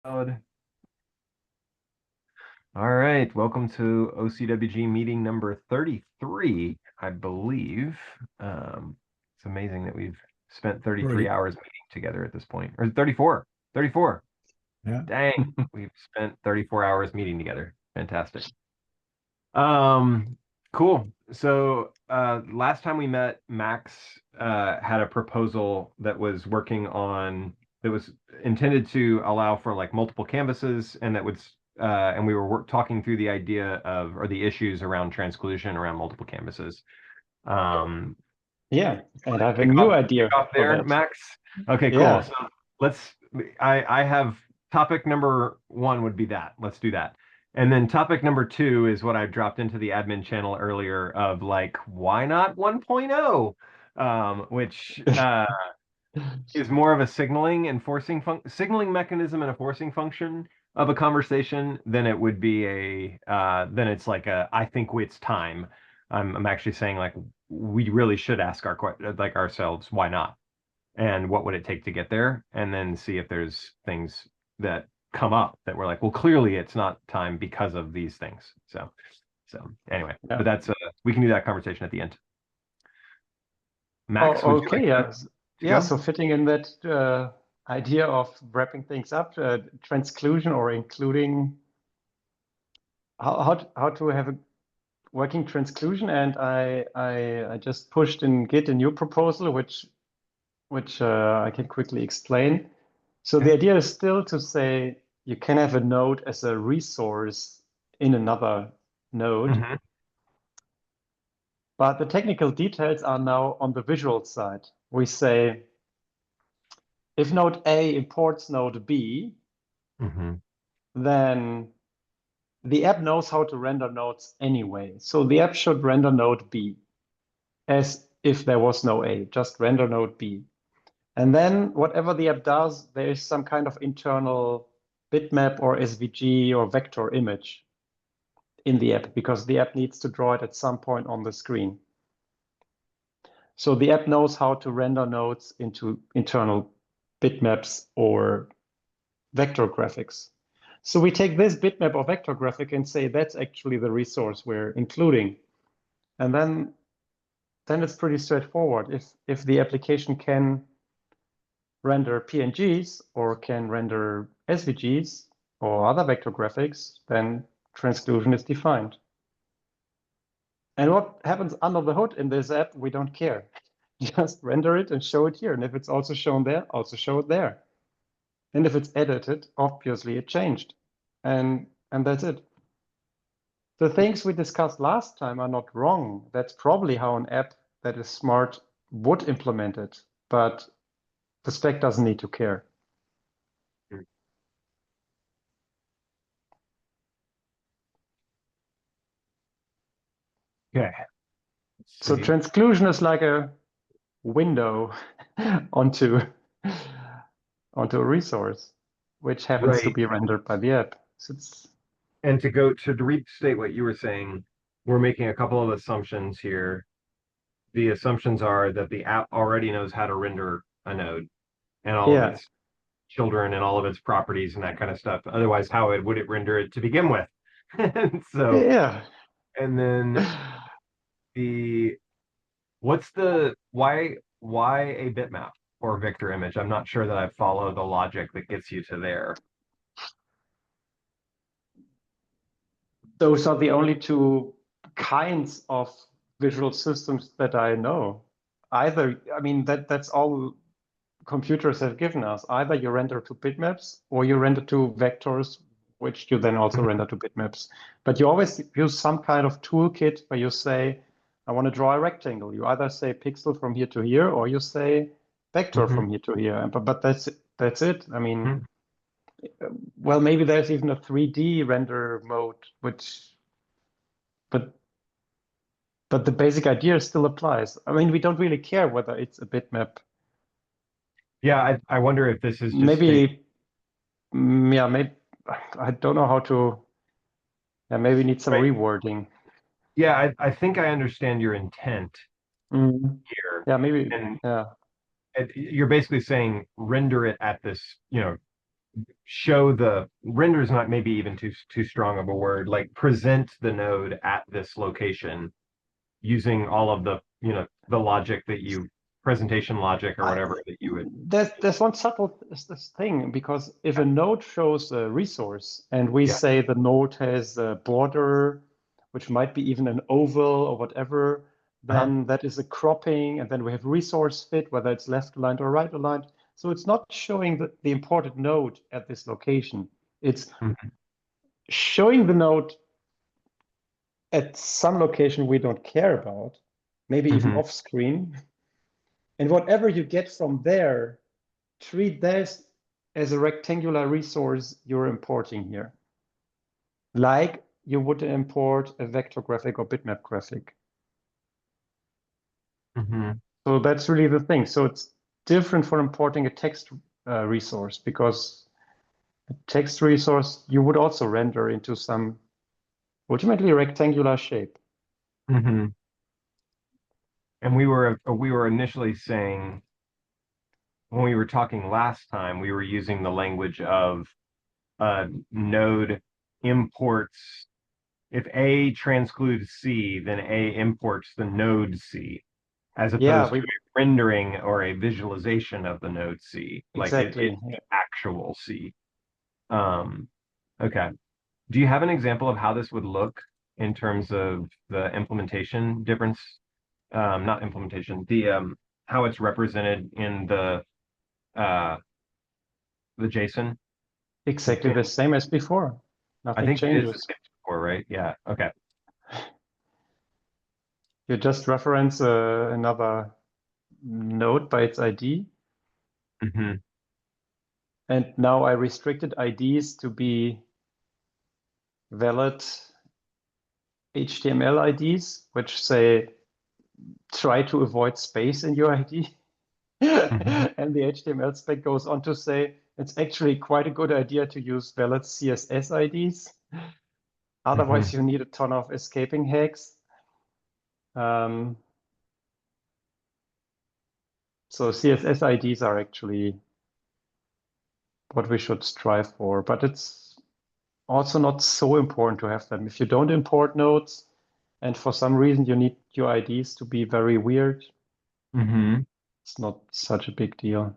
All right, welcome to OCWG meeting number 33, I believe. It's amazing that we've spent 33 Already. hours meeting together at this point. Or 34, 34. Yeah. Dang, we've spent 34 hours meeting together. Fantastic. Um, cool. So last time we met, Max had a proposal that was working on that was intended to allow for like multiple canvases, and that would and we were talking through the idea of or the issues around transclusion around multiple canvases. Um, Yeah, and I have a kick new off, idea kick off for there, that. Max. Okay, cool. Yeah. So let's. I have topic number one would be that. Let's do that. And then topic number two is what I dropped into the admin channel earlier of like, why not 1.0? Which is more of a signaling mechanism and a forcing function of a conversation than it would be than it's like a I think it's time. I'm actually saying like we really should ask like ourselves why not, and what would it take to get there, and then see if there's things that come up that we're like, well, clearly it's not time because of these things. So anyway, Yeah. but that's we can do that conversation at the end. Max, Oh, would you like okay. Yeah. to Yeah. go? So fitting in that idea of wrapping things up, transclusion or including how to have a working transclusion, and I just pushed in Git a new proposal, which I can quickly explain. So the idea is still to say you can have a node as a resource in another node. Mm-hmm. But the technical details are now on the visual side. We say, if node A imports node B, Mm-hmm. then the app knows how to render nodes anyway. So the app should render node B as if there was no A, just render node B. And then whatever the app does, there is some kind of internal bitmap or SVG or vector image in the app because the app needs to draw it at some point on the screen. So the app knows how to render nodes into internal bitmaps or vector graphics. So we take this bitmap or vector graphic and say that's actually the resource we're including. And then it's pretty straightforward. If the application can render PNGs or can render SVGs or other vector graphics, then transclusion is defined. And what happens under the hood in this app, we don't care. Just render it and show it here. And if it's also shown there, also show it there. And if it's edited, obviously it changed. And that's it. The things we discussed last time are not wrong. That's probably how an app that is smart would implement it. But the spec doesn't need to care. Okay. So transclusion is like a window onto a resource, which happens to Right. be rendered by the app. So it's And to restate what you were saying, we're making a couple of assumptions here. The assumptions are that the app already knows how to render a node and all of yeah, its children and all of its properties and that kind of stuff. Otherwise, how would it render it to begin with? And so, yeah. and then the what's the why a bitmap or vector image? I'm not sure that I follow the logic that gets you to there. Those are the only two kinds of visual systems that I know. Either, I mean, that's all computers have given us. Either you render to bitmaps or you render to vectors, which you then also render to bitmaps. But you always use some kind of toolkit where you say, I want to draw a rectangle. You either say pixel from here to here, or you say vector from here to here. But that's it. I mean, well, maybe there's even a 3D render mode, but the basic idea still applies. I mean, we don't really care whether it's a bitmap. Yeah, I wonder if this is just Maybe, yeah, maybe I don't know how to. Yeah, maybe need some right. rewording. Yeah, I think I understand your intent here. Yeah, maybe. And Yeah, you're basically saying render it at this, show the render is not maybe even too strong of a word, like present the node at this location using all of the, the logic that you presentation logic or I, whatever that you would. there's one subtle this thing, because if a node shows a resource and we Yeah. say the node has a border, which might be even an oval or whatever, Uh-huh. then that is a cropping, and then we have resource fit, whether it's left aligned or right aligned. So it's not showing the imported node at this location. It's Mhm. showing the node at some location we don't care about, maybe even Mhm. off screen. And whatever you get from there, treat this as a rectangular resource you're importing here, like you would import a vector graphic or bitmap graphic. Mhm. So that's really the thing. So it's different for importing a text resource, because a text resource you would also render into some ultimately rectangular shape. Mhm. And we were initially saying when we were talking last time, we were using the language of node imports. If A transcludes C, then A imports the node C, as Yeah, opposed to we a rendering or a visualization of the node C. Like exactly. it's the actual C. Um, okay. Do you have an example of how this would look in terms of the implementation difference? Not implementation, the how it's represented in uh the JSON. Exactly the same as before. I Nothing think it is the changes. same before, right? Yeah. Okay. You just reference another node by its ID. Hmm. And now I restricted IDs to be valid HTML IDs, which say try to avoid space in your ID. Hmm. And the HTML spec goes on to say it's actually quite a good idea to use valid CSS IDs. Hmm. Otherwise, you need a ton of escaping hacks. Um, so CSS IDs are actually what we should strive for, but it's also not so important to have them. If you don't import nodes, and for some reason you need your IDs to be very weird, Hmm. it's not such a big deal.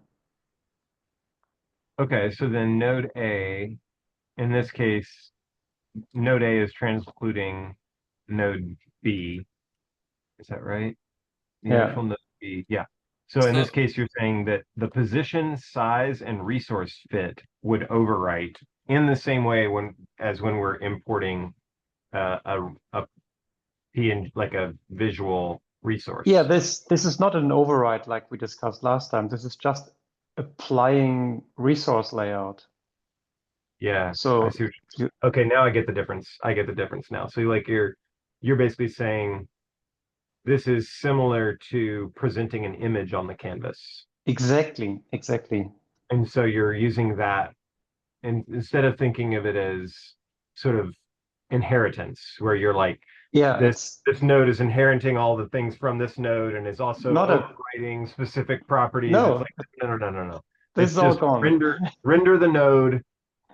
Okay, so then node A, in this case, node A is transcluding node B. Is that right? The Yeah, actual node B. Yeah. So in this So case, you're saying that the position, size, and resource fit would overwrite in the same way when we're importing a PNG, like a visual yeah. resource. This is not an override like we discussed last time. This is just applying resource layout. Yeah, I So see. you Okay, now I get the difference. I get the difference now. So like you're basically saying this is similar to presenting an image on the canvas. exactly. And so you're using that, and instead of thinking of it as sort of inheritance, where you're like, Yeah, this it's this node is inheriting all the things from this node and is also not a overriding specific properties. It's no. like, no. This It's is all just gone. render the node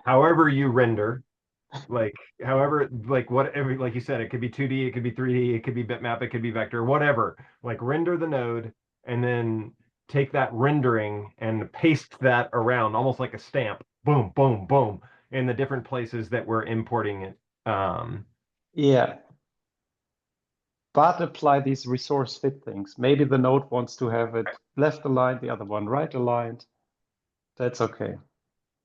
however you render, like however, like whatever, like you said, it could be 2D, it could be 3D, it could be bitmap, it could be vector, whatever. Like render the node and then take that rendering and paste that around almost like a stamp, boom, boom, boom, in the different places that we're importing it. Yeah, but apply these resource fit things. Maybe the node wants to have it left aligned, the other one right aligned. That's okay.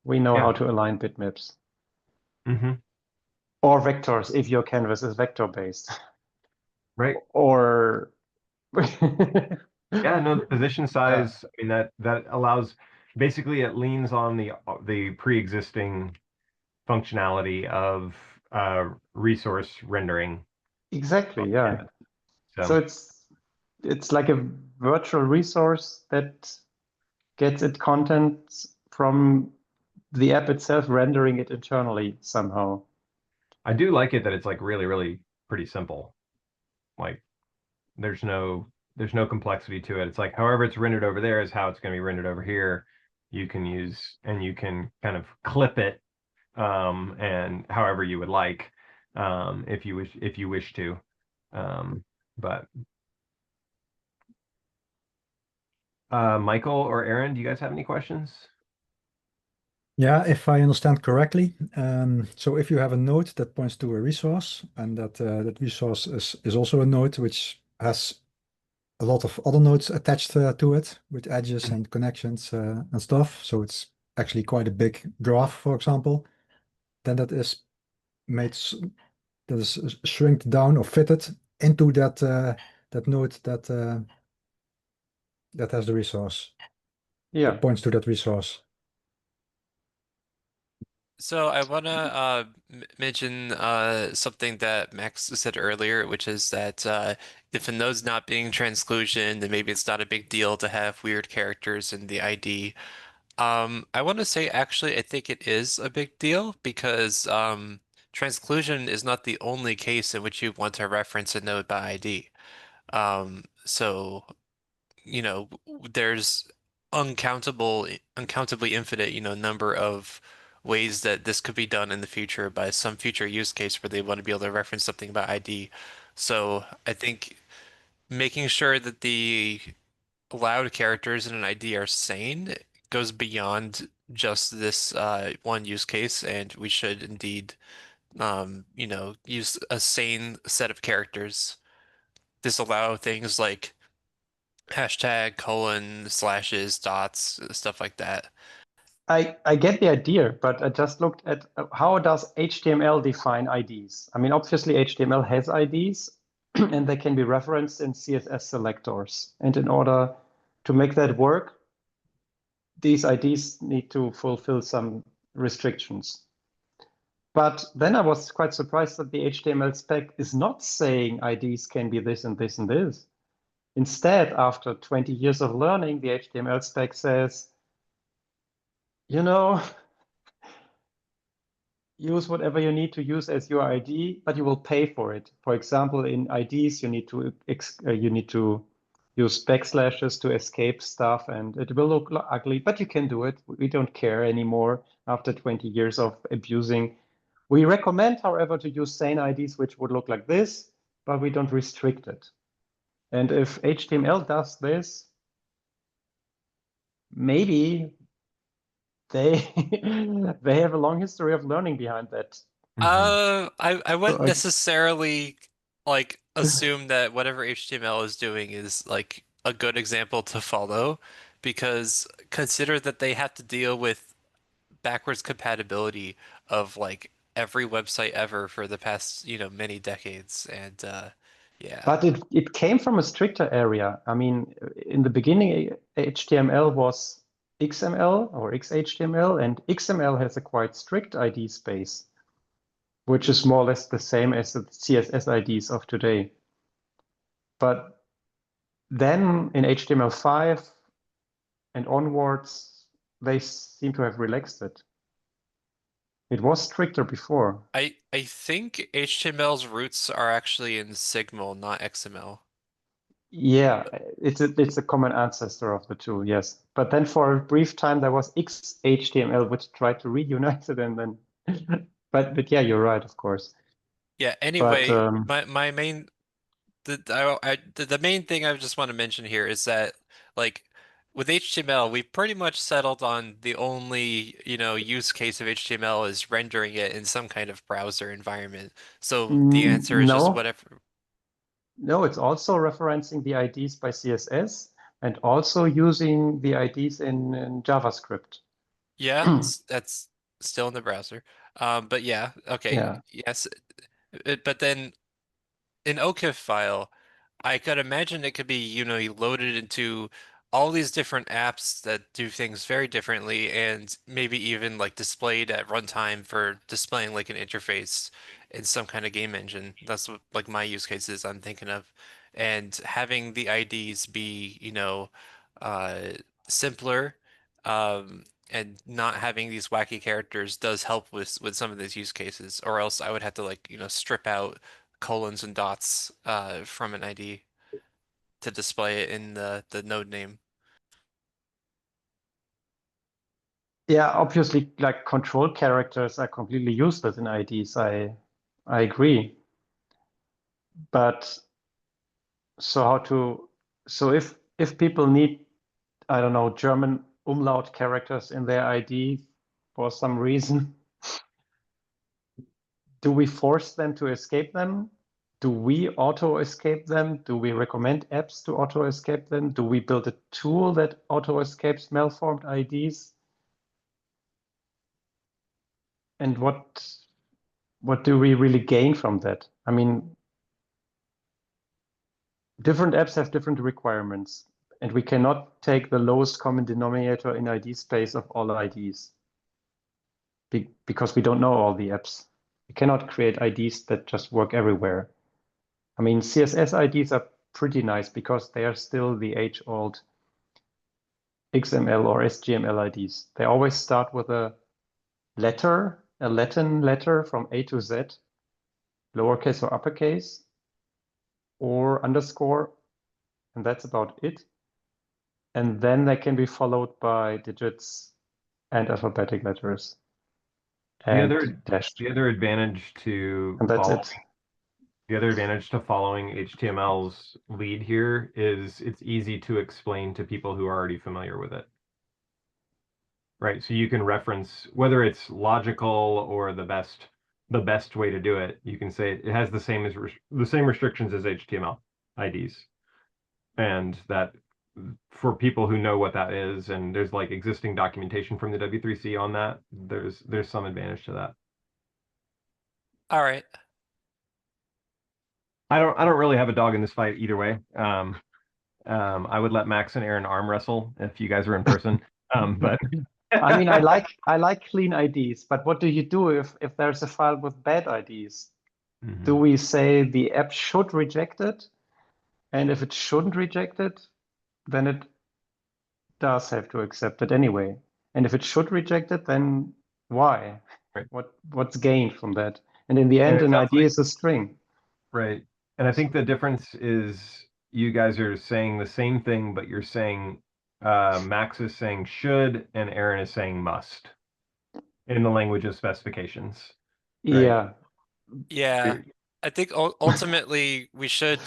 We know Yeah. how to align bitmaps Hmm. or vectors if your canvas is vector based. Right. Or Yeah, no, the position yeah, size, I mean that allows, basically it leans on the pre-existing functionality of resource rendering. exactly. Yeah. So So it's like a virtual resource that gets its content from the app itself, rendering it internally somehow. I do like it that it's like really, really pretty simple. Like there's no complexity to it. It's like however it's rendered over there is how it's going to be rendered over here. you can use, and you can kind of clip it, and however you would like, if you wish to. But Michael or Aaron, do you guys have any questions? Yeah, if I understand correctly, so if you have a node that points to a resource, and that resource is also a node which has a lot of other nodes attached to it with edges and connections and stuff, so it's actually quite a big graph, for example, then made s- that is shrink down or fitted into that node that has the resource Yeah. that points to that resource. So I want to mention something that Max said earlier, which is that if a node's not being transclusion, then maybe it's not a big deal to have weird characters in the ID. I want to say actually I think it is a big deal because transclusion is not the only case in which you want to reference a node by ID. So there's uncountably infinite, number of ways that this could be done in the future by some future use case where they want to be able to reference something by ID. So I think making sure that the allowed characters in an ID are sane goes beyond just this one use case, and we should indeed, use a sane set of characters. Disallow things like hashtag, colon, slashes, dots, stuff like that. I get the idea, but I just looked at how does HTML define IDs? I mean, obviously HTML has IDs and they can be referenced in CSS selectors. And in order to make that work, these IDs need to fulfill some restrictions. But then I was quite surprised that the HTML spec is not saying IDs can be this and this and this. Instead, after 20 years of learning, the HTML spec says, you know, use whatever you need to use as your ID, but you will pay for it. For example, in IDs, you need to use backslashes to escape stuff, and it will look ugly, but you can do it. We don't care anymore after 20 years of abusing. We recommend, however, to use sane IDs, which would look like this, but we don't restrict it. And if HTML does this, maybe they they have a long history of learning behind that. I So wouldn't necessarily like assume that whatever HTML is doing is like a good example to follow, because consider that they have to deal with backwards compatibility of like every website ever for the past, many decades. And yeah. But it came from a stricter area. I mean, in the beginning, HTML was XML or XHTML, and XML has a quite strict ID space, which is more or less the same as the CSS IDs of today. But then in HTML5 and onwards, they seem to have relaxed it. It was stricter before. I think HTML's roots are actually in Sigmal, not XML. Yeah, it's a common ancestor of the two, yes. But then for a brief time there was XHTML which tried to reunite it and then but yeah, you're right, of course. Yeah, But anyway, my main the main thing I just want to mention here is that like with HTML, we pretty much settled on the only, use case of HTML is rendering it in some kind of browser environment. So the answer is just no, whatever. no, it's also referencing the IDs by CSS and also using the IDs in JavaScript. Yeah, that's still in the browser. But yeah, okay, Yeah. yes. But then an OCIF file, I could imagine it could be, loaded into all these different apps that do things very differently and maybe even like displayed at runtime for displaying like an interface in some kind of game engine. That's what like my use cases I'm thinking of. And having the IDs be, uh, simpler, and not having these wacky characters does help with some of these use cases, or else I would have to like, strip out colons and dots from an ID to display it in the node name. Yeah, obviously, like control characters are completely useless in IDs. I agree. But so if people need, I don't know, German umlaut characters in their ID for some reason, do we force them to escape them? Do we auto escape them? Do we recommend apps to auto escape them? Do we build a tool that auto escapes malformed IDs? And what do we really gain from that? I mean, different apps have different requirements, and we cannot take the lowest common denominator in ID space of all IDs because we don't know all the apps. We cannot create IDs that just work everywhere. I mean, CSS IDs are pretty nice because they are still the age-old XML or SGML IDs. They always start with a letter, a Latin letter from A to Z, lowercase or uppercase, or underscore, and that's about it. And then they can be followed by digits and alphabetic letters and dashed. The other advantage to And that's following it. the other advantage to following HTML's lead here is it's easy to explain to people who are already familiar with it. Right, so you can reference whether it's logical or the best way to do it. You can say it has the same restrictions as HTML IDs, and that for people who know what that is, and there's like existing documentation from the W3C on that, there's some advantage to that. All right. I don't really have a dog in this fight either way. I would let Max and Aaron arm wrestle if you guys are in person. But I mean, I like clean IDs, but what do you do if there's a file with bad IDs? Mhm. Do we say the app should reject it? And if it shouldn't reject it, then it does have to accept it anyway. And if it should reject it, then why? Right. What's gained from that? And in the And end, it an sounds ID is a string. right. And I think the difference is you guys are saying the same thing, but you're saying Max is saying should and Aaron is saying must in the language of specifications. Right. Yeah. Yeah. I think ultimately we should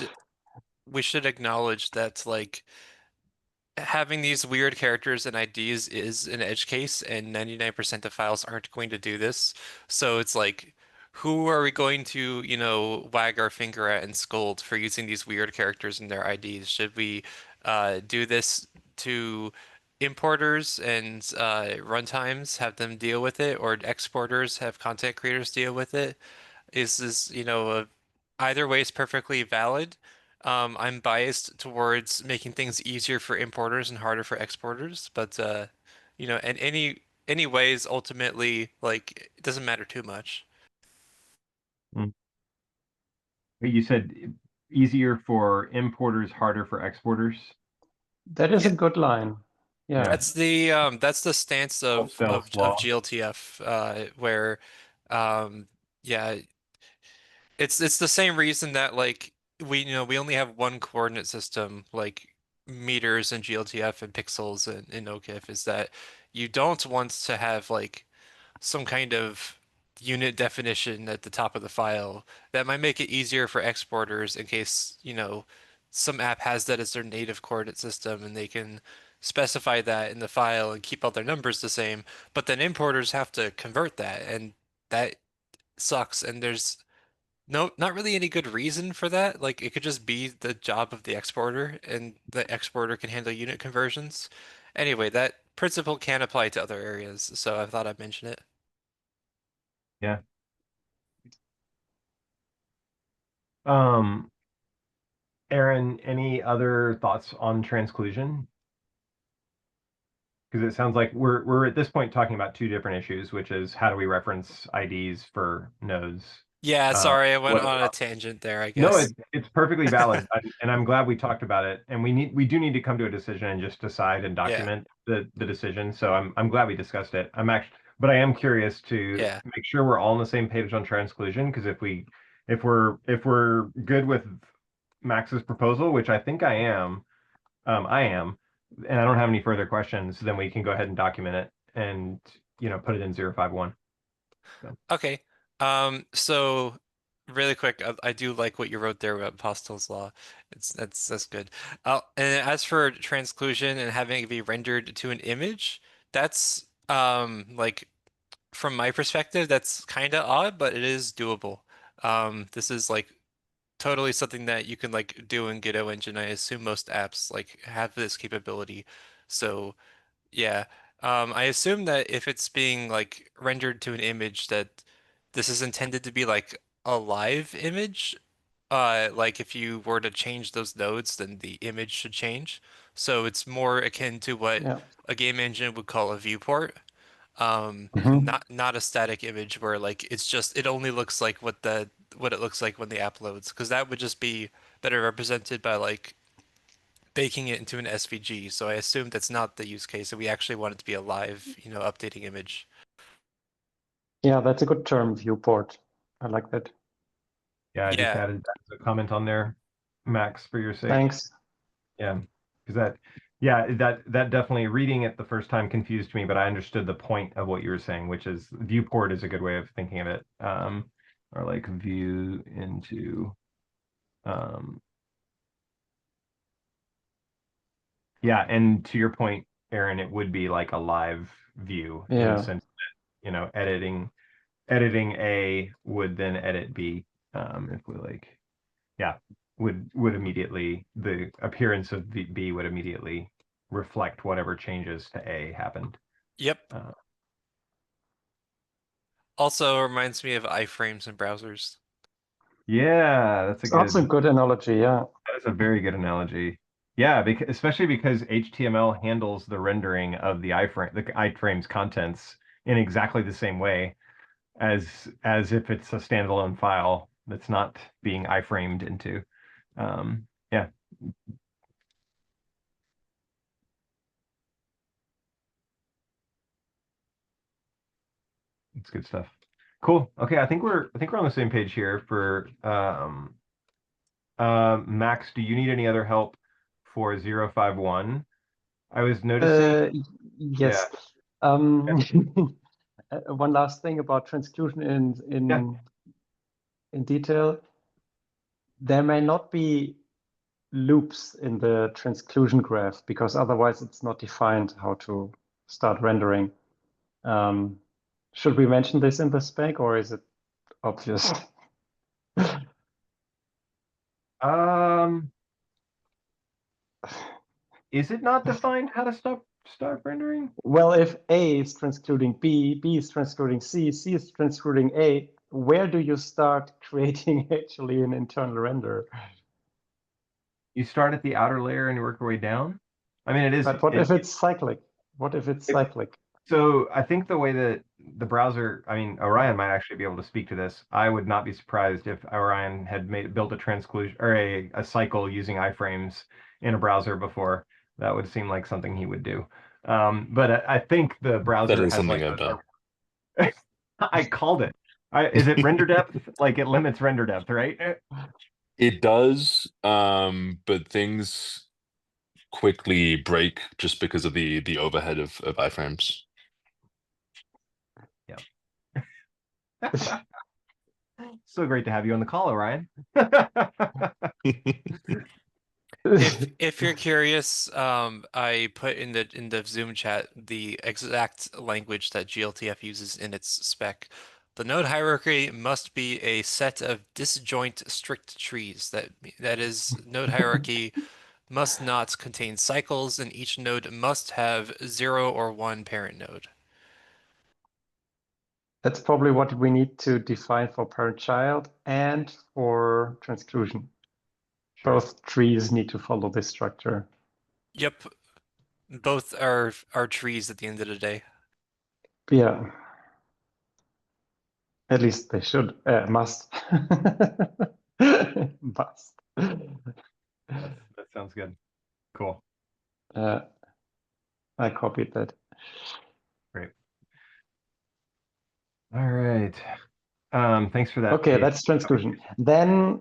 acknowledge that like having these weird characters and IDs is an edge case, and 99% of files aren't going to do this. So it's like, who are we going to, wag our finger at and scold for using these weird characters in their IDs? Should we do this to importers and runtimes, have them deal with it, or exporters have content creators deal with it? Is this, either way is perfectly valid. I'm biased towards making things easier for importers and harder for exporters, but and any ways ultimately like it doesn't matter too much. Mm. You said easier for importers, harder for exporters. That is Yeah, a good line. Yeah. that's the stance of Wholesale law. GLTF where yeah, it's the same reason that like we only have one coordinate system like meters and GLTF and pixels and in OCIF is that you don't want to have like some kind of unit definition at the top of the file that might make it easier for exporters in case some app has that as their native coordinate system and they can specify that in the file and keep all their numbers the same, but then importers have to convert that and that sucks and there's no, not really any good reason for that. Like it could just be the job of the exporter and the exporter can handle unit conversions. Anyway, that principle can apply to other areas, so I thought I'd mention it. Yeah. Um, Aaron, any other thoughts on transclusion? Because it sounds like we're at this point talking about two different issues, which is how do we reference IDs for nodes? Yeah, sorry, I went What on a tangent there, I No, guess. it's perfectly valid, and I'm glad we talked about it. And we do need to come to a decision and just decide and Yeah, document the decision. So I'm glad we discussed it. But I am curious to yeah. make sure we're all on the same page on transclusion, because if we're good with Max's proposal, which I think I am, and I don't have any further questions, then we can go ahead and document it. and put it in 051. Okay. So really quick, I do like what you wrote there about Pastel's law. That's good. And as for transclusion and having it be rendered to an image, that's like from my perspective, that's kind of odd, but it is doable. This is like totally something that you can like do in Godot Engine. I assume most apps like have this capability. So yeah. I assume that if it's being like rendered to an image that this is intended to be like a live image. Like if you were to change those nodes, then the image should change. So it's more akin to what Yeah. a game engine would call a viewport. Mhm. Not a static image where like it's just it only looks like what it looks like when the app loads, because that would just be better represented by like baking it into an SVG. So I assume that's not the use case, and we actually want it to be a live, updating image. Yeah, that's a good term, viewport. I like that. Yeah, I just Yeah. added that as a comment on there, Max, for your sake. Thanks. Yeah, because that definitely reading it the first time confused me, but I understood the point of what you were saying, which is viewport is a good way of thinking of it. Or like view into yeah, and to your point, Aaron, it would be like a live view in the Yeah. sense that, editing A would then edit B. If we like, yeah, would immediately, the appearance of B would immediately reflect whatever changes to A happened. Yep. Uh, Also reminds me of iframes in browsers. yeah, that's a That's a good, good analogy. Yeah. that is a very good analogy. Yeah, because especially because HTML handles the rendering of the iframe's contents in exactly the same way as if it's a standalone file that's not being iframed into. Yeah. It's good stuff. Cool. Okay, I think we're on the same page here for Max, do you need any other help for 051? I was noticing, yeah. Yes. One last thing about transclusion Yeah. in detail. There may not be loops in the transclusion graph because otherwise it's not defined how to start rendering. Should we mention this in the spec or is it obvious? Um, is it not defined how to start rendering? Well, if A is transcluding B, B is transcluding C, C is transcluding A, where do you start creating actually an internal render? You start at the outer layer and you work your way down. I mean, But what if it's cyclic? What if it's cyclic? so I think the way that the browser, I mean, Orion might actually be able to speak to this. I would not be surprised if Orion had built a transclusion or a cycle using iframes in a browser before. That would seem like something he would do. But I think the That browser is has something like I've done. I called it. Is it render depth? Like it limits render depth, right? It does, but things quickly break just because of the overhead of iframes. So great to have you on the call, Orion. If you're curious, I put in the Zoom chat the exact language that GLTF uses in its spec. The node hierarchy must be a set of disjoint strict trees. That is, node hierarchy must not contain cycles, and each node must have 0 or 1 parent node. That's probably what we need to define for parent-child and for transclusion. Both trees need to follow this structure. Yep, both are trees at the end of the day. Yeah. At least they should, must. Must. That sounds good. Cool. I copied that. Great. All right. Thanks for that. Okay, Paige. that's transclusion. Then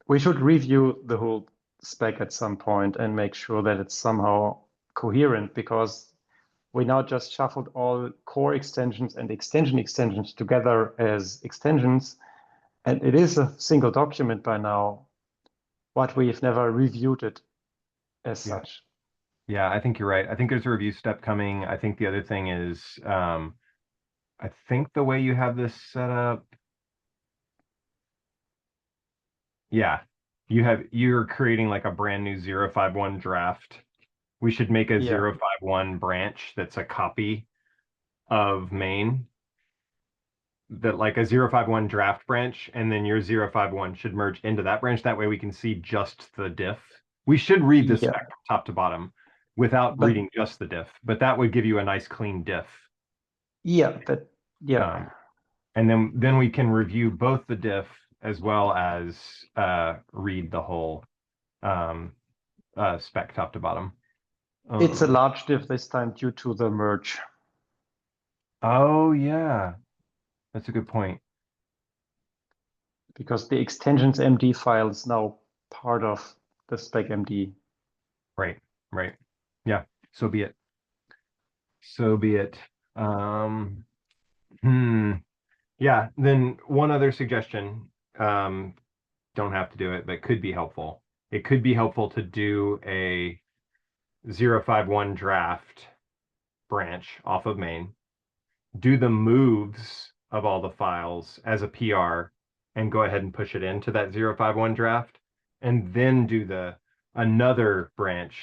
we should review the whole spec at some point and make sure that it's somehow coherent because we now just shuffled all core extensions and extensions together as extensions. And it is a single document by now, but we've never reviewed it as such. Yeah, I think you're right. I think there's a review step coming. I think the other thing is, I think the way you have this set up, yeah, you're creating like a brand new 051 draft. We should make a 051 branch that's a copy of main, that like a 051 draft branch, and then your 051 should merge into that branch. That way we can see just the diff. We should read the spec from top to bottom without reading just the diff, but that would give you a nice clean diff. Yeah, and then we can review both the diff as well as read the whole spec top to bottom. It's a large diff this time due to the merge. Oh yeah, that's a good point. Because the extensions MD file is now part of the spec MD. Right. Yeah, so be it. So be it. Yeah, then one other suggestion, don't have to do it, but could be helpful. It could be helpful to do a 051 draft branch off of main, do the moves of all the files as a PR, and go ahead and push it into that 051 draft, and then do another branch.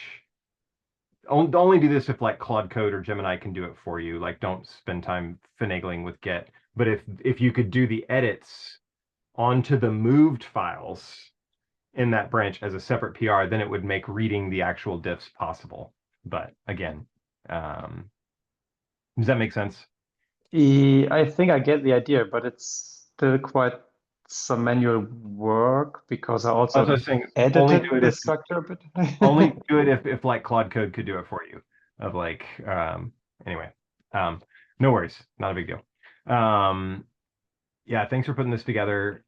Only do this if like Claude Code or Gemini can do it for you. Like, don't spend time finagling with Git. But if you could do the edits onto the moved files in that branch as a separate PR, then it would make reading the actual diffs possible. But again, does that make sense? I think I get the idea, but it's still quite some manual work because I also edited the structure a bit. Only do it if like Claude Code could do it for you. Of like, anyway, no worries, not a big deal. Yeah, thanks for putting this together.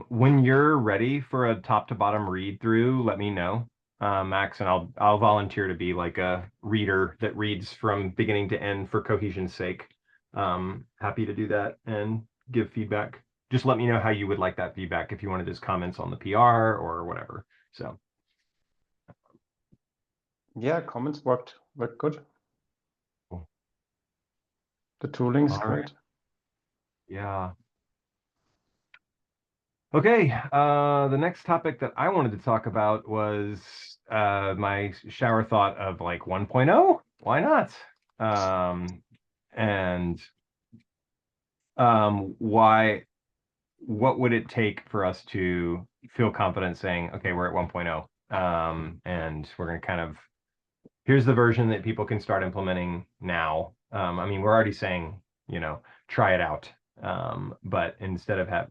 When you're ready for a top to bottom read through, let me know, Max, and I'll volunteer to be like a reader that reads from beginning to end for cohesion's sake. Happy to do that and give feedback. Just let me know how you would like that feedback, if you wanted just comments on the PR or whatever. So yeah, comments worked good. Cool. The tooling's great. Right. Yeah. Okay, the next topic that I wanted to talk about was my shower thought of like 1.0. Why not? And what would it take for us to feel confident saying, okay, we're at 1.0, and we're going to kind of, here's the version that people can start implementing now. I mean, we're already saying, try it out. But instead of I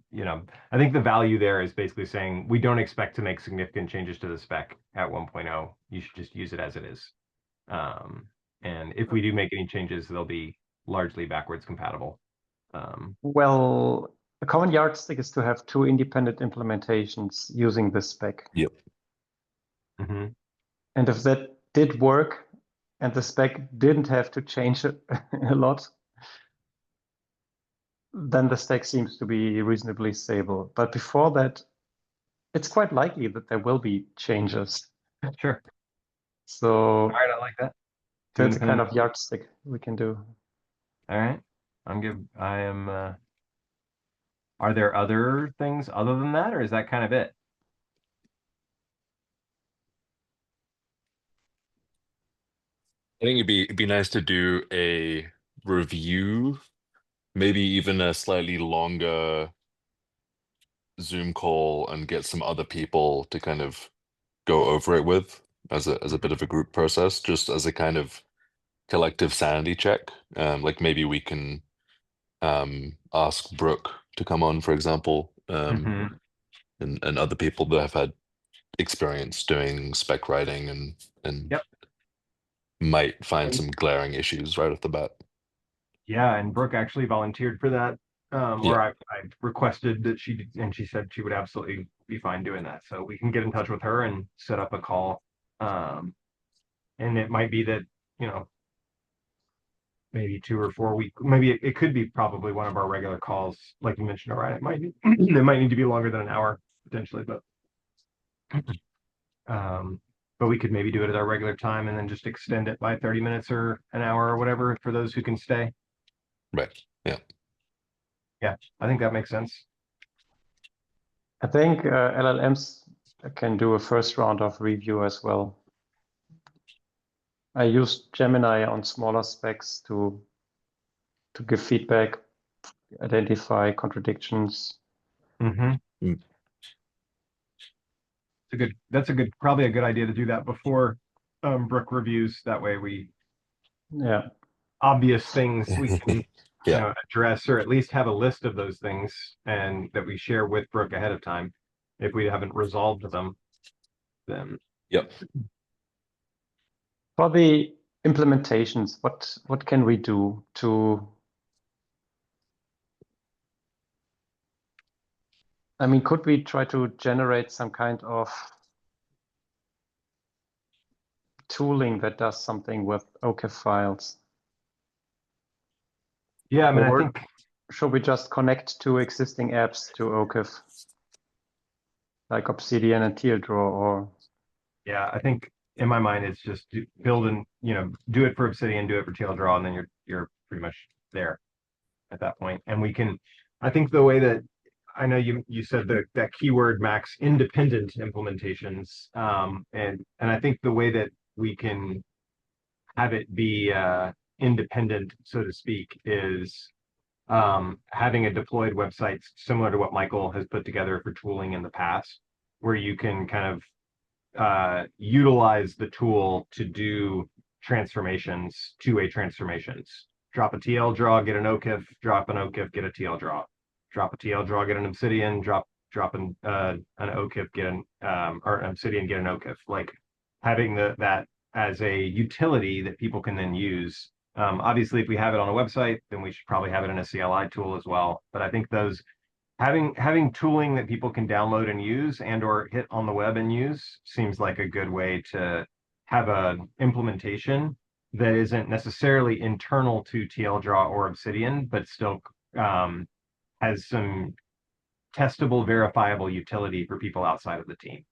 think the value there is basically saying we don't expect to make significant changes to the spec at 1.0. You should just use it as it is. And if we do make any changes, they'll be largely backwards compatible. Well, a common yardstick is to have two independent implementations using this spec. Yep. Mm-hmm. And if that did work and the spec didn't have to change it a lot, then the stack seems to be reasonably stable. But before that, it's quite likely that there will be changes. Sure. So all right, I like that. That's a kind of yardstick we can do. All right. I'm good. I am. Are there other things other than that, or is that kind of it? I think it'd be nice to do a review, maybe even a slightly longer Zoom call, and get some other people to kind of go over it with as a bit of a group process, just as a kind of collective sanity check. Like maybe we can ask Brooke to come on, for example, and other people that have had experience doing spec writing and Yep. might find some glaring issues right off the bat. Yeah, and Brooke actually volunteered for that. Or I requested that she said she would absolutely be fine doing that. So we can get in touch with her and set up a call. And it might be that, maybe 2 or 4 week. Maybe it could be probably one of our regular calls, like you mentioned. All right, it might it might need to be longer than an hour potentially, but we could maybe do it at our regular time and then just extend it by 30 minutes or an hour or whatever for those who can stay. Right. Yeah. Yeah, I think that makes sense. I think LLMs can do a first round of review as well. I used Gemini on smaller specs to give feedback, identify contradictions. Mm-hmm. Mm. That's probably a good idea to do that before Brook reviews. That way Yeah. obvious things we can Yeah. address, or at least have a list of those things and that we share with Brooke ahead of time. If we haven't resolved them, then Yep. For the implementations, what can we do to, I mean, could we try to generate some kind of tooling that does something with OCF files? yeah, I mean, Or I think should we just connect two existing apps to OCF, like Obsidian and TealDraw? Or yeah, I think in my mind it's just build and do it for Obsidian, do it for TealDraw, and then you're pretty much there at that point. And we can, I think the way that I know you said that keyword max independent implementations, and I think the way that we can have it be independent, so to speak, is having a deployed website similar to what Michael has put together for tooling in the past, where you can kind of utilize the tool to do transformations, two-way transformations. Drop a TL draw, get an OCIF, drop an OCIF, get a TL draw. Drop a TL draw, get an Obsidian, drop an OCIF, get or an Obsidian, get an OCIF. Like having that as a utility that people can then use. Obviously, if we have it on a website, then we should probably have it in a CLI tool as well. But I think those having tooling that people can download and use and or hit on the web and use seems like a good way to have an implementation that isn't necessarily internal to TLDraw or Obsidian, but still has some testable, verifiable utility for people outside of the team.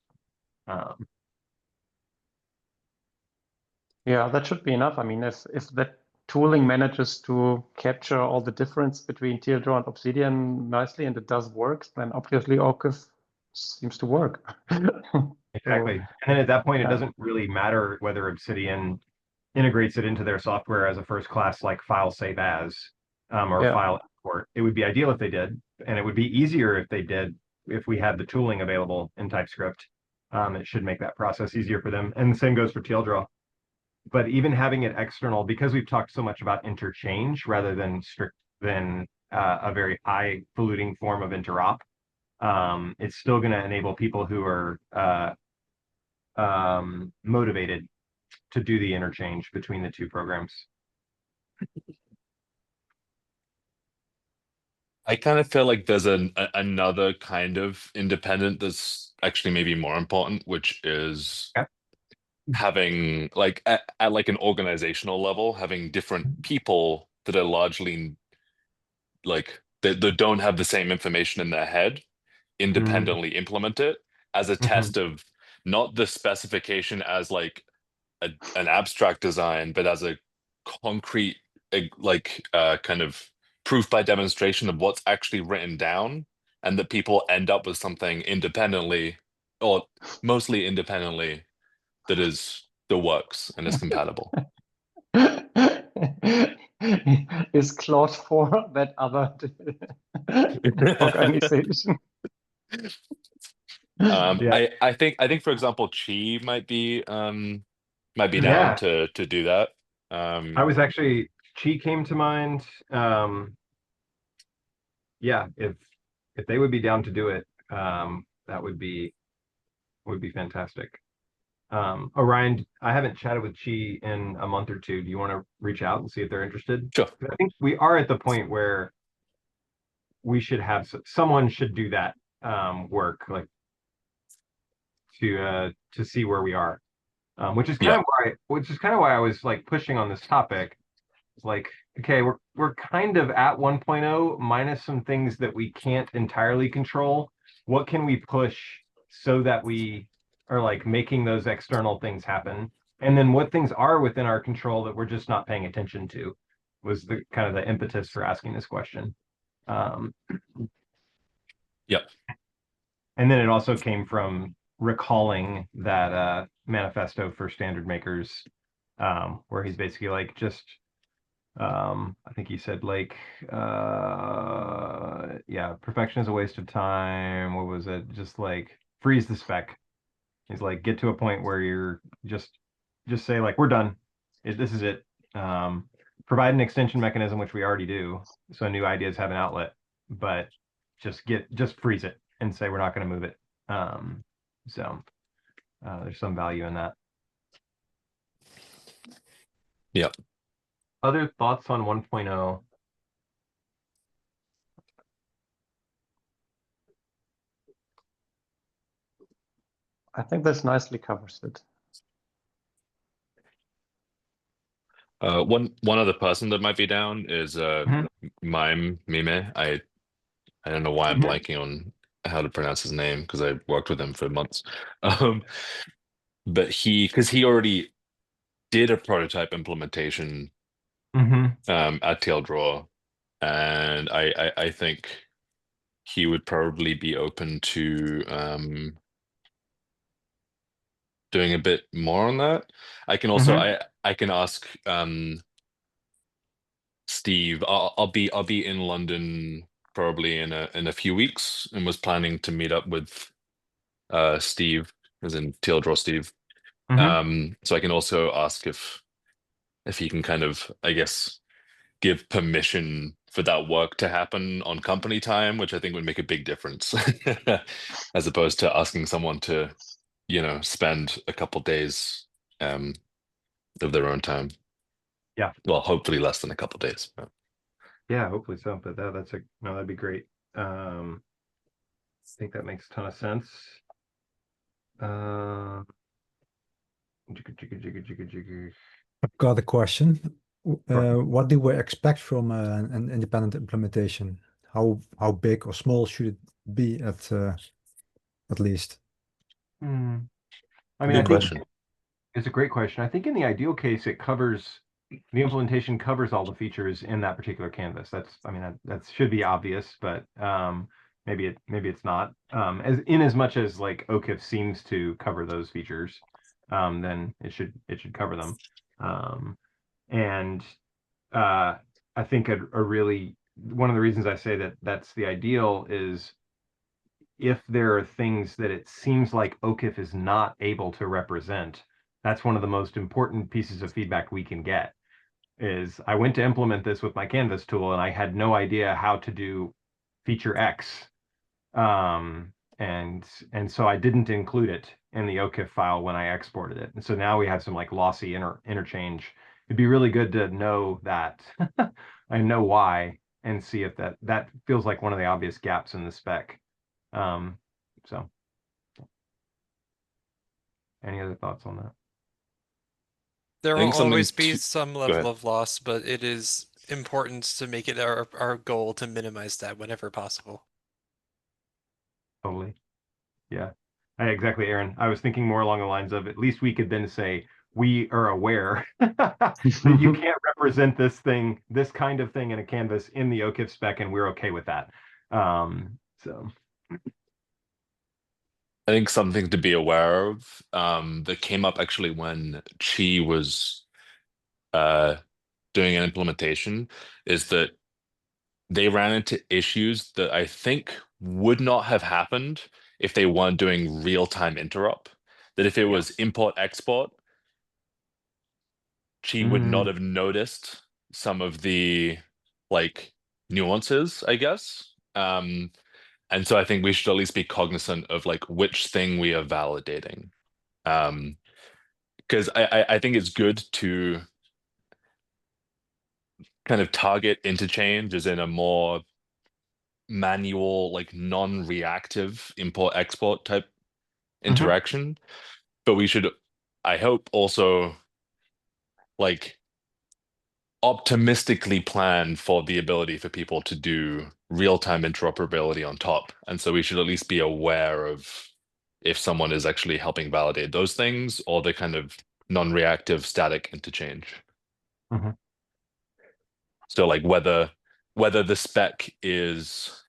yeah, that should be enough. I mean, if that tooling manages to capture all the difference between TealDraw and Obsidian nicely, and it does work, then obviously OCF seems to work. Exactly. And then at that point, it yeah. doesn't really matter whether Obsidian integrates it into their software as a first class, like file save as, or Yeah. file export. It would be ideal if they did, and it would be easier if they did, if we had the tooling available in TypeScript. It should make that process easier for them. And the same goes for TealDraw. But even having it external, because we've talked so much about interchange rather than a very highfalutin form of interop, it's still going to enable people who are motivated to do the interchange between the two programs. I kind of feel like there's another kind of independent that's actually maybe more important, which is Okay. having like at like an organizational level, having different people that are largely like that don't have the same information in their head independently implement it as a test of not the specification as like an abstract design, but as a concrete kind of proof by demonstration of what's actually written down, and that people end up with something independently or mostly independently that works and is compatible. Is Claude for that other organization? Yeah. I think for example Chi might be down Yeah. to do that. I was actually, Chi came to mind. Yeah, if they would be down to do it, that would be fantastic. Orion, I haven't chatted with Chi in a month or two. Do you want to reach out and see if they're interested? Sure. I think we are at the point where we should have someone should do that work, like to see where we are, which is kind of why I was like pushing on this topic, It's like, okay, we're kind of at 1.0 minus some things that we can't entirely control. What can we push so that we are like making those external things happen? And then what things are within our control that we're just not paying attention to was the kind of the impetus for asking this question. Yep. And then it also came from recalling that manifesto for standard makers, where he's basically like just I think he said like yeah, perfection is a waste of time. What was it? Just like freeze the spec. He's like get to a point where you're just say like we're done. This is it. Provide an extension mechanism, which we already do, so new ideas have an outlet, but just freeze it and say we're not going to move it. So there's some value in that. Yep. Other thoughts on 1.0? I think this nicely covers it. One other person that might be down is Mime. I don't know why I'm blanking on how to pronounce his name because I worked with him for months. But because he already did a prototype implementation at Taildraw, and I think he would probably be open to doing a bit more on that. I can also I can ask Steve. I'll be in London probably in a few weeks, and was planning to meet up with Steve, as in Teal Steve. So I can also ask if he can kind of, I guess, give permission for that work to happen on company time, which I think would make a big difference, as opposed to asking someone to, spend a couple days of their own time. Yeah. Well, hopefully less than a couple days. But... Yeah, hopefully so. But that'd be great. I think that makes a ton of sense. I've got a question. What do we expect from an independent implementation? How big or small should it be at least? I mean, Good I think question. it's a great question. I think in the ideal case, the implementation covers all the features in that particular canvas. I mean, that should be obvious, but maybe it's not. As much as like OCIF seems to cover those features, then it should cover them. And I think a really one of the reasons I say that that's the ideal is if there are things that it seems like OCIF is not able to represent, that's one of the most important pieces of feedback we can get. Is I went to implement this with my Canvas tool and I had no idea how to do feature X. And so I didn't include it in the OCIF file when I exported it. And so now we have some like lossy interchange. It'd be really good to know that I know why and see if that feels like one of the obvious gaps in the spec. So any other thoughts on that? There I will think something always be to... some Go level ahead. of loss, but it is important to make it our goal to minimize that whenever possible. Totally. Yeah. Exactly, Aaron. I was thinking more along the lines of at least we could then say we are aware that you can't represent this kind of thing in a canvas in the OCIF spec, and we're okay with that. So I think something to be aware of that came up actually when Chi was doing an implementation is that they ran into issues that I think would not have happened if they weren't doing real-time interrupt. That if it was import export, Chi would not have noticed some of the like nuances, I guess. And so I think we should at least be cognizant of like which thing we are validating. Because I think it's good to kind of target interchange as in a more manual, like non-reactive import export type interaction. But we should, I hope, also like optimistically plan for the ability for people to do real-time interoperability on top. And so we should at least be aware of if someone is actually helping validate those things or the kind of non-reactive static interchange. Mhm. So like whether the spec is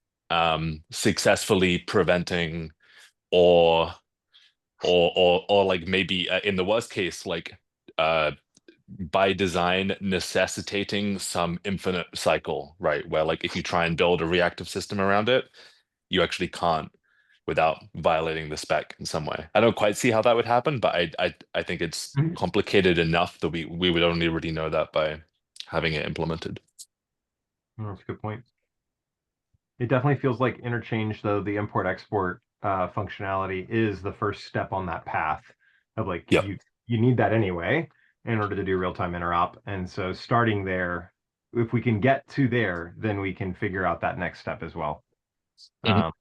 successfully preventing or like maybe in the worst case, like by design necessitating some infinite cycle, right? Where like if you try and build a reactive system around it, you actually can't without violating the spec in some way. I don't quite see how that would happen, but I think it's Mhm. complicated enough that we would only really know that by having it implemented. That's a good point. It definitely feels like interchange, though, the import export functionality is the first step on that path of like Yep. you need that anyway in order to do real-time interop. And so starting there, if we can get to there, then we can figure out that next step as well. Mhm.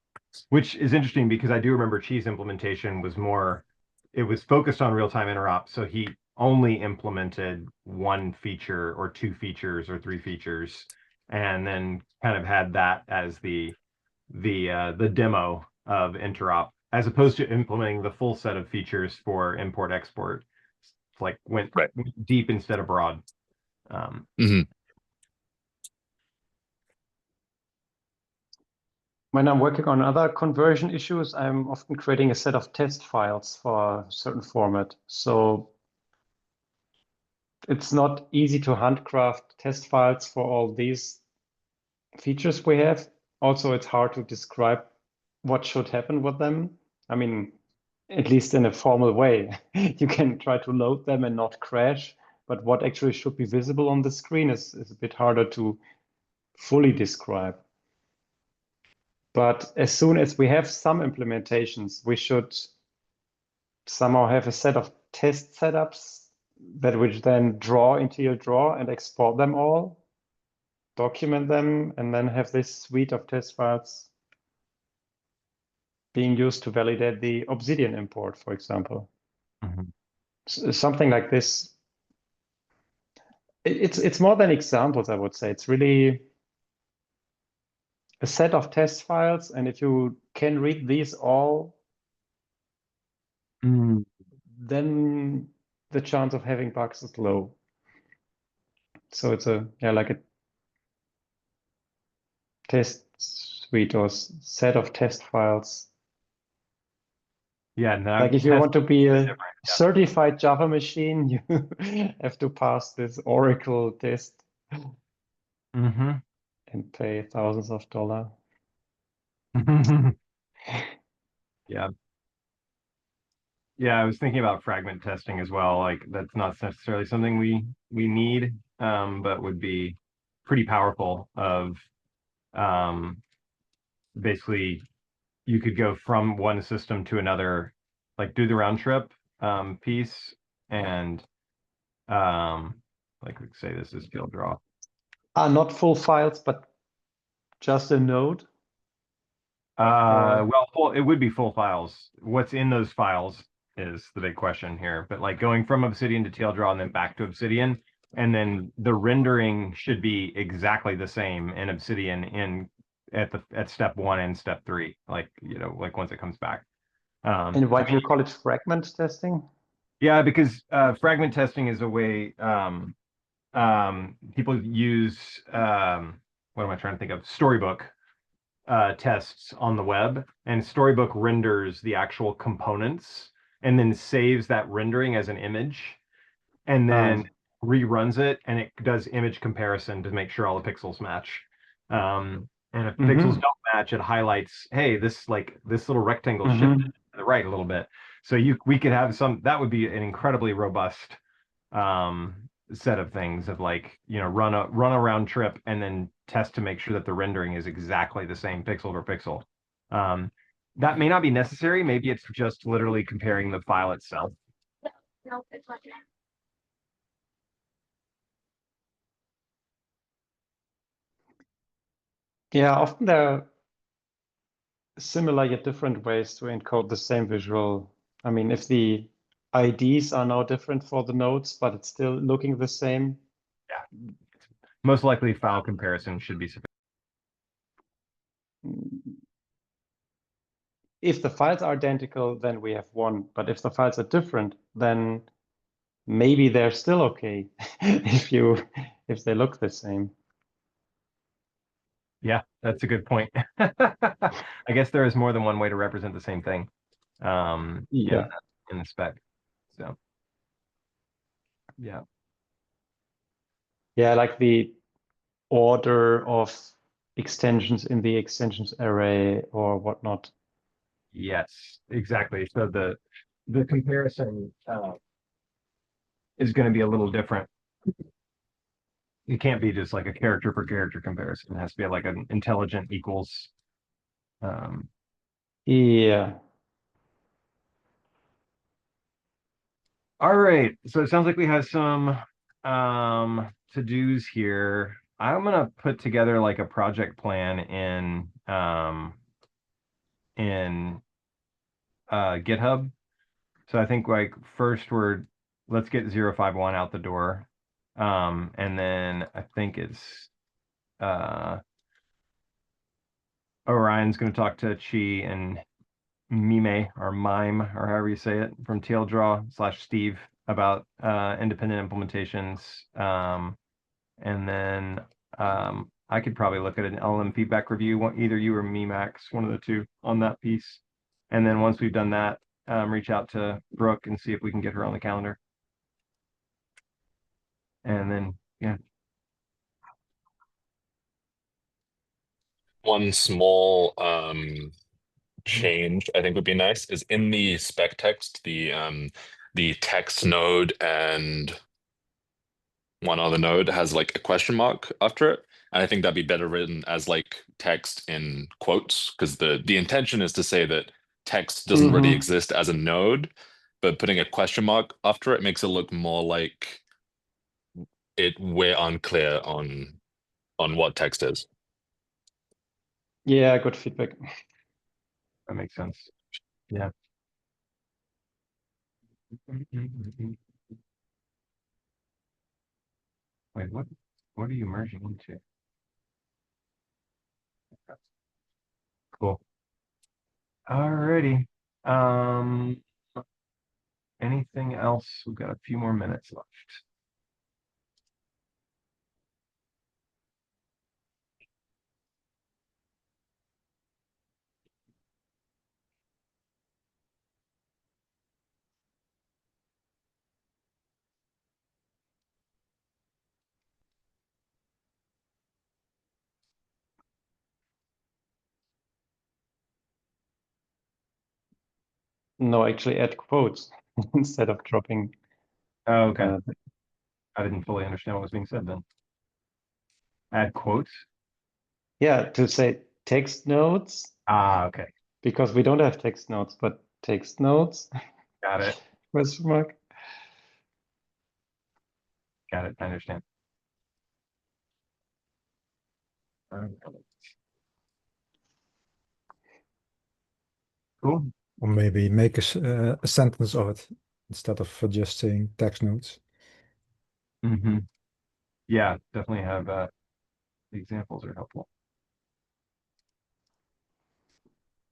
Which is interesting because I do remember Chi's implementation was more, it was focused on real-time interop. So he only implemented one feature or two features or three features, and then kind of had that as the demo of interop, as opposed to implementing the full set of features for import export. It's like went Right. deep instead of broad. Mhm. When I'm working on other conversion issues, I'm often creating a set of test files for a certain format. So it's not easy to handcraft test files for all these features we have. Also, it's hard to describe what should happen with them. I mean, at least in a formal way. You can try to load them and not crash, but what actually should be visible on the screen is a bit harder to fully describe. But as soon as we have some implementations, we should somehow have a set of test setups that which then draw into your draw and export them all, document them, and then have this suite of test files being used to validate the Obsidian import, for example. Something like this. It's more than examples, I would say. It's really a set of test files, and if you can read these all, then the chance of having bugs is low. So it's like a test suite or set of test files. Yeah, no, Like if you want to be a different, yeah. certified Java machine, you have to pass this Oracle test Mhm. and pay thousands of dollars. Yeah. Yeah, I was thinking about fragment testing as well. Like that's not necessarily something we need, but would be pretty powerful of basically you could go from one system to another, like do the round trip piece and like we say this is field draw. Not full files, but just a node. Well, it would be full files. What's in those files is the big question here. But like going from Obsidian to Taildraw and then back to Obsidian, and then the rendering should be exactly the same in Obsidian at step 1 and step 3. Like like once it comes back. And why do you call it fragment testing? Yeah, because fragment testing is a way people use what am I trying to think of? Storybook tests on the web, and Storybook renders the actual components and then saves that rendering as an image and then reruns it, and it does image comparison to make sure all the pixels match. And if pixels don't match, it highlights, hey, this little rectangle shifted to the right a little bit. So we could have that would be an incredibly robust set of things of like, run a round trip and then test to make sure that the rendering is exactly the same pixel for pixel. That may not be necessary. Maybe it's just literally comparing the file itself. Yeah, often there are similar yet different ways to encode the same visual. I mean, if the IDs are now different for the nodes, but it's still looking the same. Yeah, it's most likely file comparison should be sufficient. If the files are identical, then we have 1. But if the files are different, then maybe they're still okay if they look the same. Yeah, that's a good point. I guess there is more than one way to represent the same thing Yeah. in the spec. So yeah. Yeah, like the order of extensions in the extensions array or whatnot. Yes, exactly. So the comparison is going to be a little different. It can't be just like a character for character comparison. It has to be like an intelligent equals. Yeah. All right. So it sounds like we have some to-dos here. I'm gonna put together like a project plan in GitHub. So I think like first let's get 051 out the door. And then I think it's Orion's gonna talk to Chi and Mime or Mime or however you say it from TL Draw / Steve about independent implementations. And then I could probably look at an LLM feedback review, either you or me, Max, one of the two on that piece. And then once we've done that, reach out to Brooke and see if we can get her on the calendar. And then, yeah. One small change I think would be nice is in the spec text, the text node and one other node has like a question mark after it. And I think that'd be better written as like text in quotes, because the intention is to say that text doesn't really exist as a node, but putting a question mark after it makes it look more like we're unclear on what text is. Yeah, good feedback. That makes sense. Yeah. Wait, what are you merging into? Cool. Alrighty. Anything else? We've got a few more minutes left. No, actually add quotes instead of dropping. Oh, okay. I didn't fully understand what was being said then. Add quotes? Yeah, to say text nodes, Okay. because we don't have text nodes, but text nodes. Got it. Question mark. Got it. I understand. Cool. Or maybe make a sentence of it instead of just saying text notes. Yeah, definitely have the examples are helpful.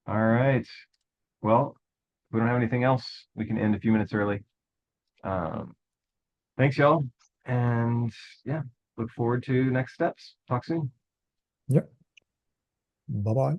All right. Well, if we don't have anything else, we can end a few minutes early. Thanks, y'all. And yeah, look forward to next steps. Talk soon. Yep. Bye-bye.